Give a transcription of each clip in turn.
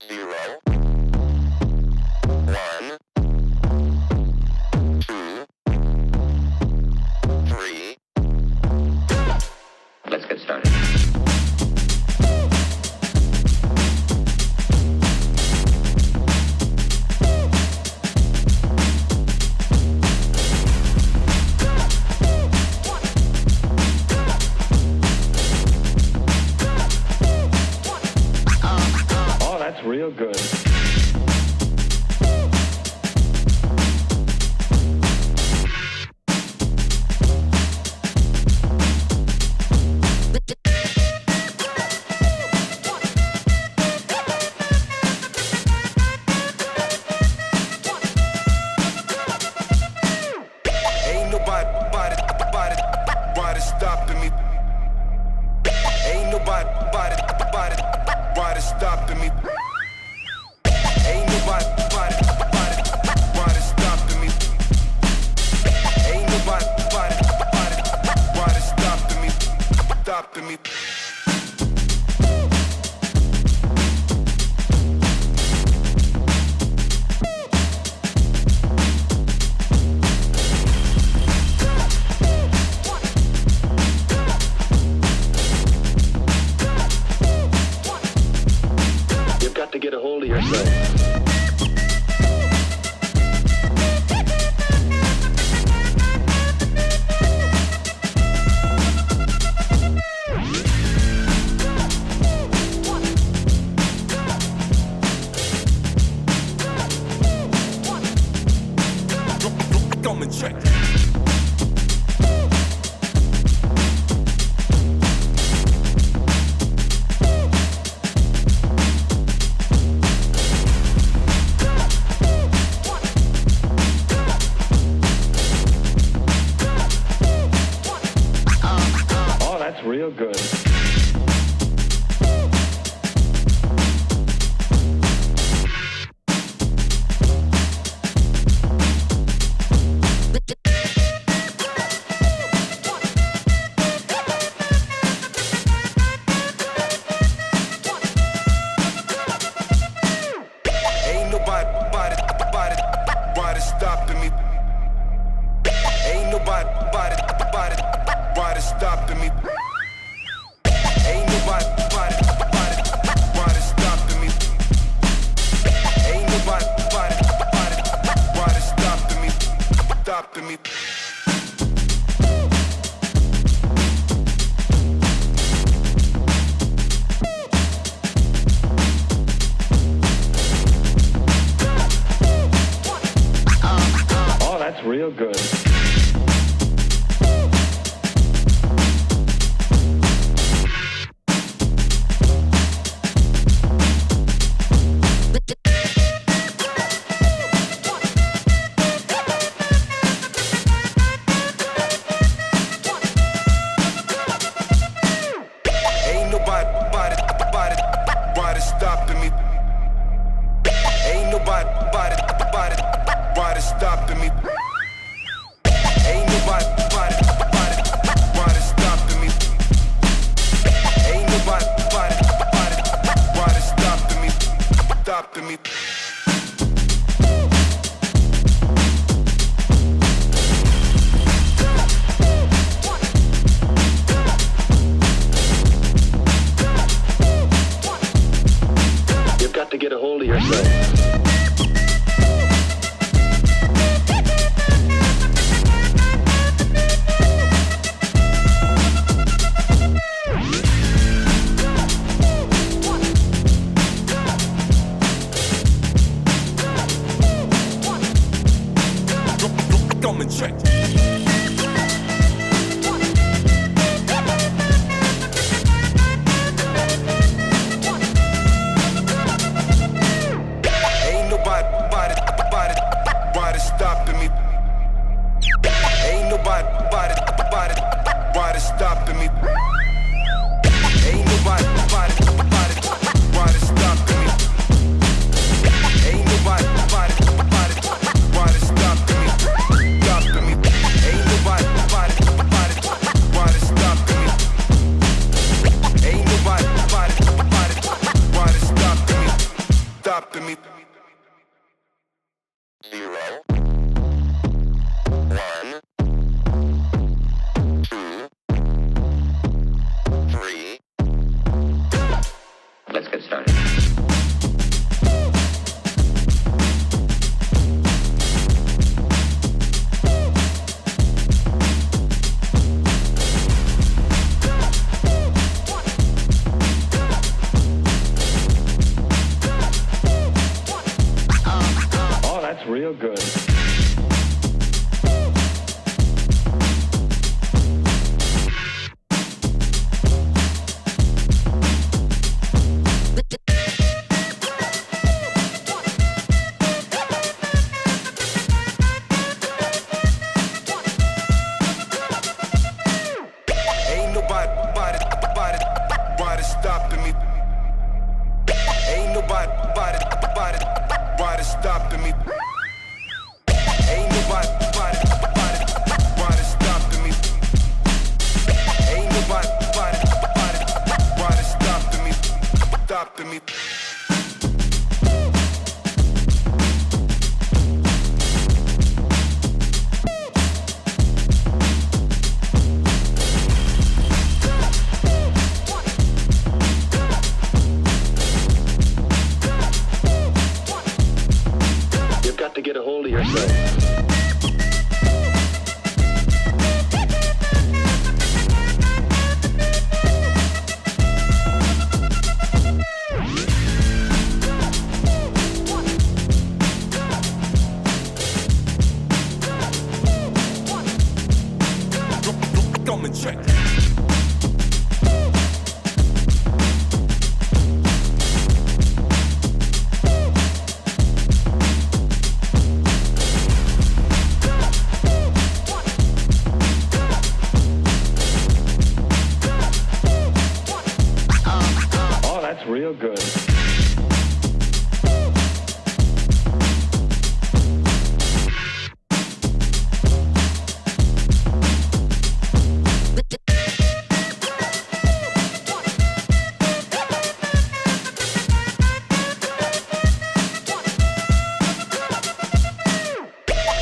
0, 1, 2, 3. Let's get started. Real good. Ain't nobody stopping me. Ain't nobody stopping me. Ain't nobody stopping me. Ain't nobody stopping me. You've got to get a hold of yourself. Come and check. Oh, that's real good. Ain't nobody stopping me. Ain't nobody stopping me. Ain't nobody stopping me. Ain't nobody stopping me. Oh, that's real good. Ain't nobody stopping me. Ain't nobody stopping me. Ain't nobody stopping me. Ain't nobody stopping me. You've got to get a hold of yourself. Come and check. stopping me? Ain't nobody stopping me. Ain't nobody stopping me. Ain't nobody stopping me. You've got to get a hold of yourself. Come and check. Oh, that's real good.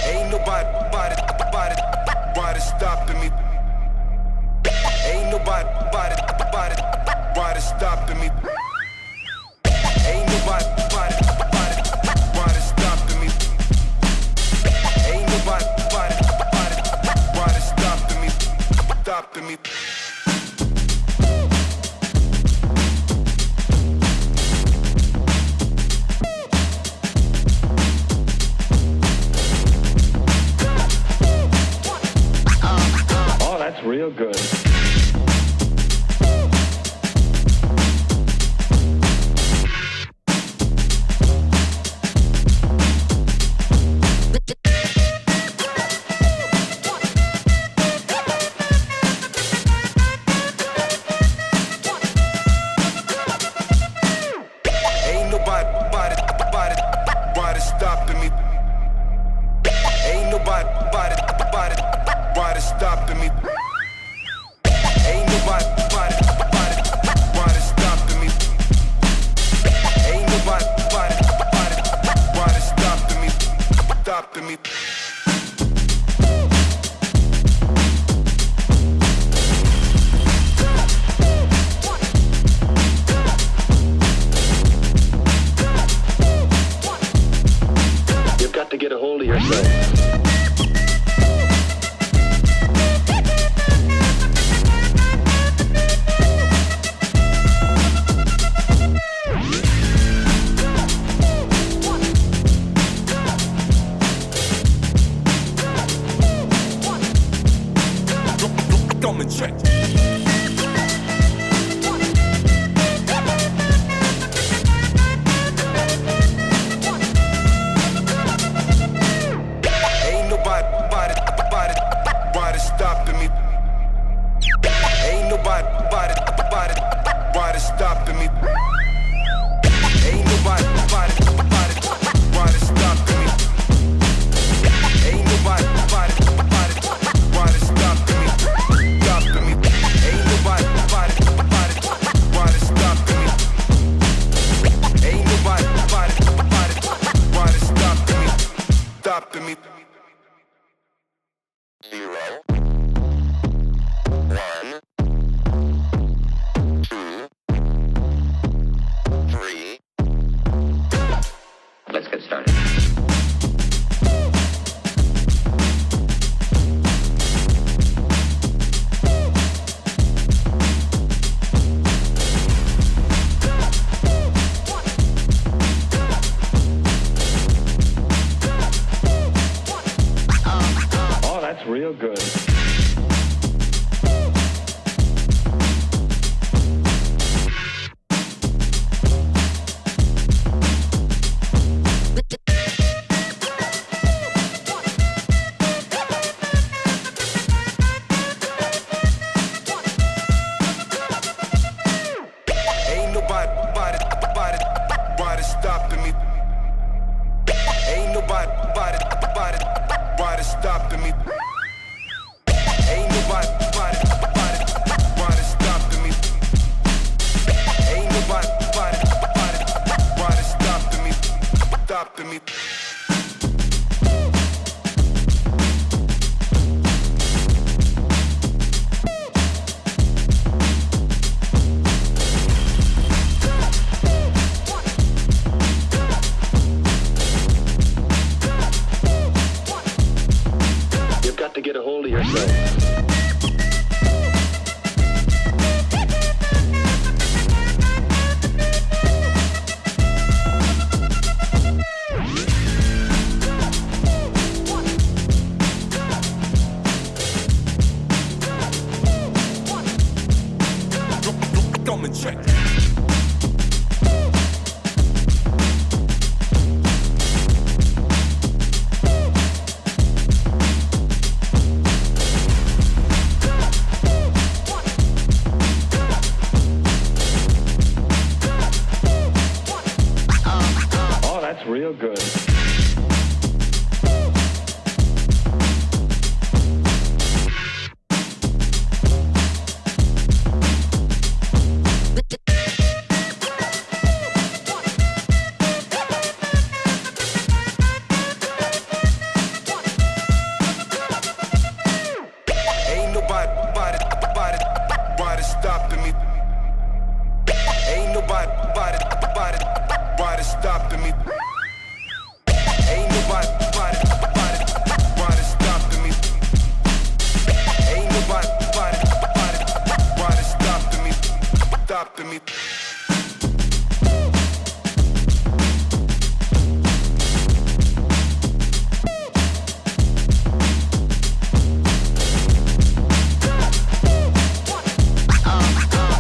Ain't nobody stopping me. Ain't nobody stopping me. Ain't nobody stopping me. Ain't nobody stopping me. Oh, that's real good. Ain't nobody stopping me. Ain't nobody stopping me. Ain't nobody stopping me. Ain't nobody stopping me. You've got to get a hold of yourself. Come and check. Ain't nobody stopping me. Ain't nobody stopping me. Ain't nobody stopping me. Ain't nobody stopping me. Stopping me. Ain't nobody stopping me. Ain't nobody stopping me. 0, 1, 2, nobody stopping me. Ain't nobody stopping me. Ain't nobody stopping me. Ain't nobody stopping me. You've got to get a hold of yourself. Come and check. Oh, that's real good. Ain't nobody stopping me. Ain't nobody stopping me. Ain't nobody stopping me. Ain't nobody stopping me.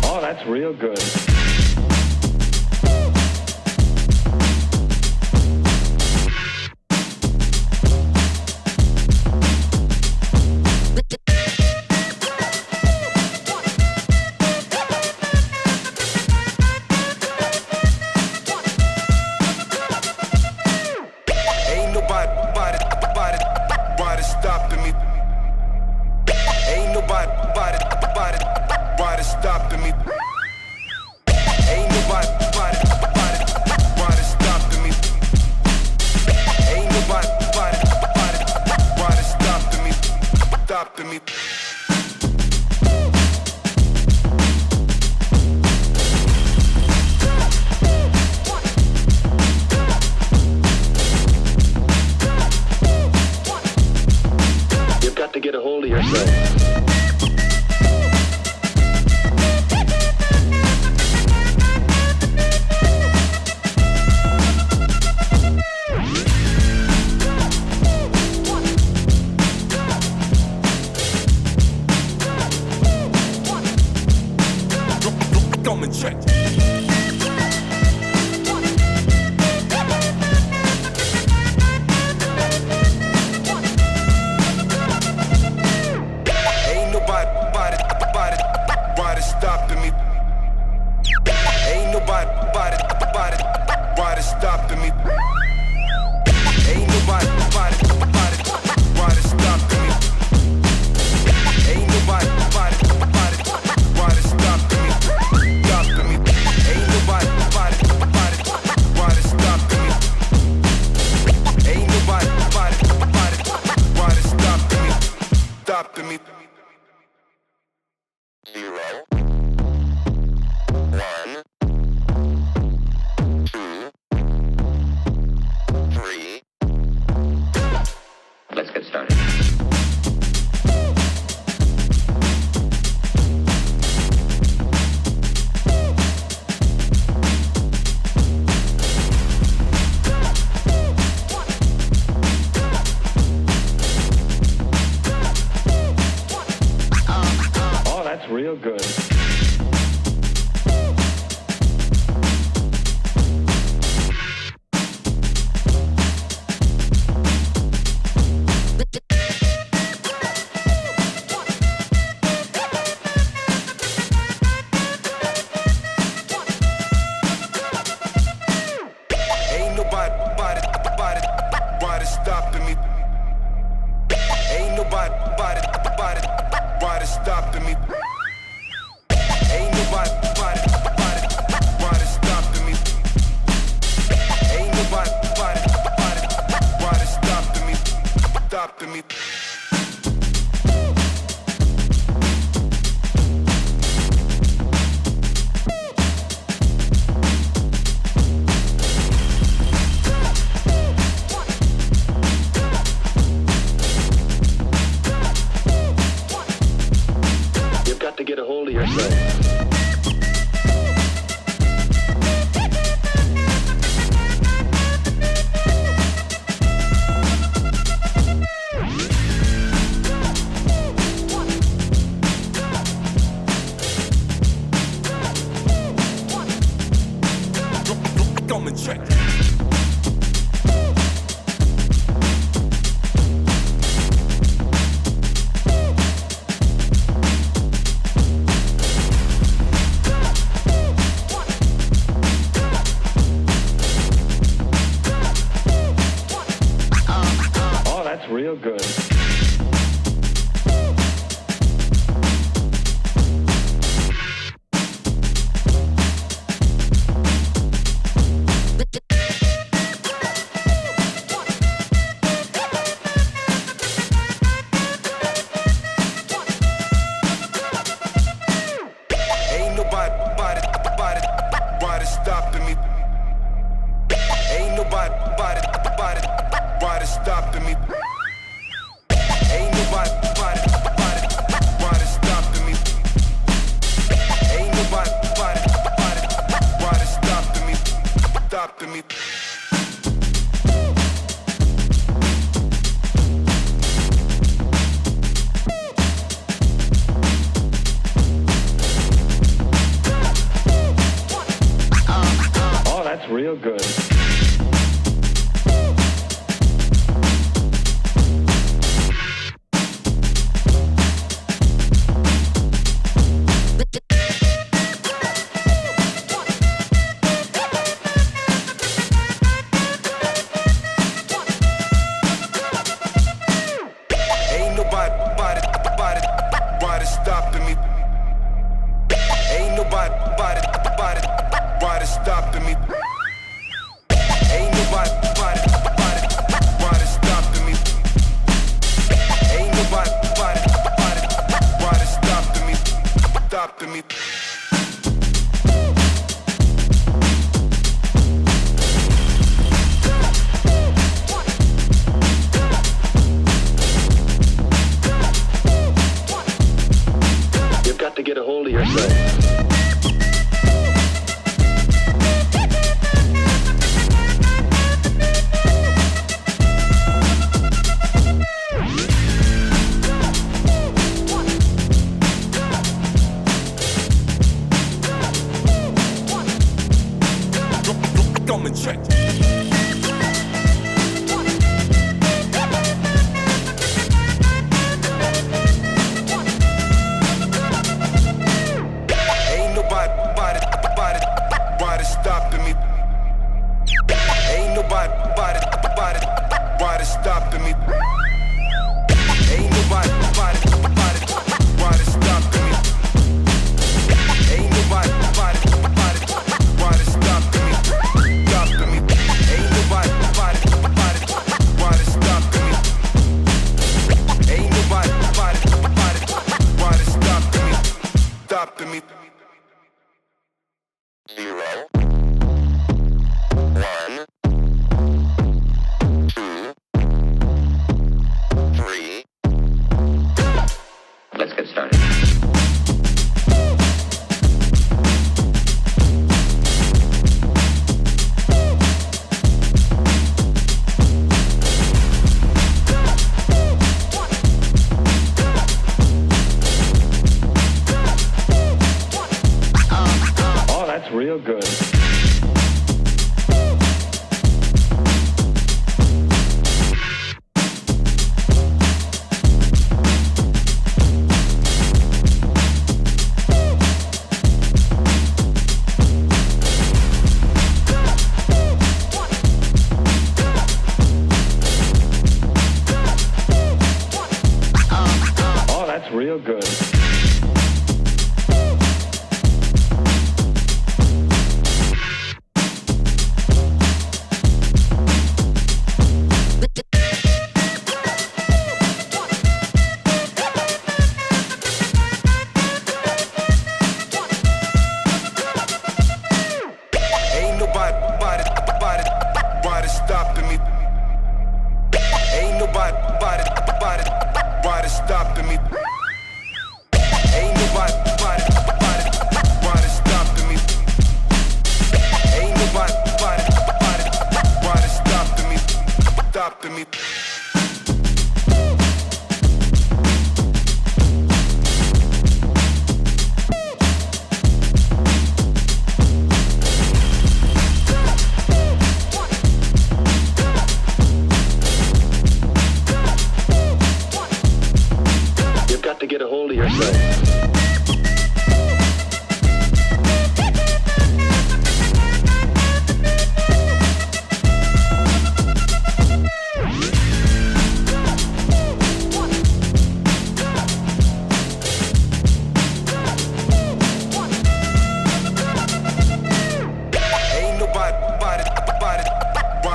Oh, that's real good. Ain't nobody stopping me. Ain't nobody stopping me. Ain't nobody stopping me. Ain't nobody stopping me. You've got to get a hold of yourself. Come and check. Ain't nobody stopping me. Ain't nobody stopping me. Ain't nobody stopping me. Ain't nobody stopping me. Stopping me. Ain't nobody stopping me. Ain't nobody stopping me. 0, 1, 2, nobody stopping me. Ain't nobody stopping me. Ain't nobody stopping me. Stopping me. To get a hold of yourself. Come and check. Real good. Ain't nobody stopping me. Ain't nobody stopping me. Ain't nobody stopping me. Ain't nobody stopping me. Stopping me. Oh, that's real good. Stopping me. Ain't nobody stopping me. Ain't nobody stopping me. Ain't nobody stopping me. Stopping me. Got to get a hold of yourself. Come and check. Stopping me. Ain't nobody stopping me. Ain't nobody stopping me. Ain't nobody stopping me. Stopping me. Ain't nobody stopping me. Ain't nobody stopping me. Stopping me. 0, 1, 2, 3. Let's get started. Oh, that's real good. why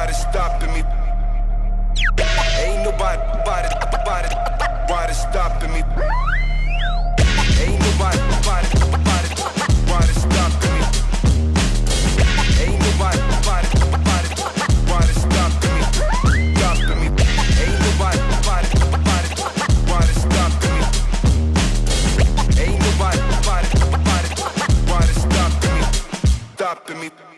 they stopping me. Ain't nobody, why they stopping me. Ain't nobody, why they stopping me. Ain't nobody, why they stopping me. Stopping me. Ain't nobody, why they stopping me. Ain't nobody, why they stopping me. Stopping me.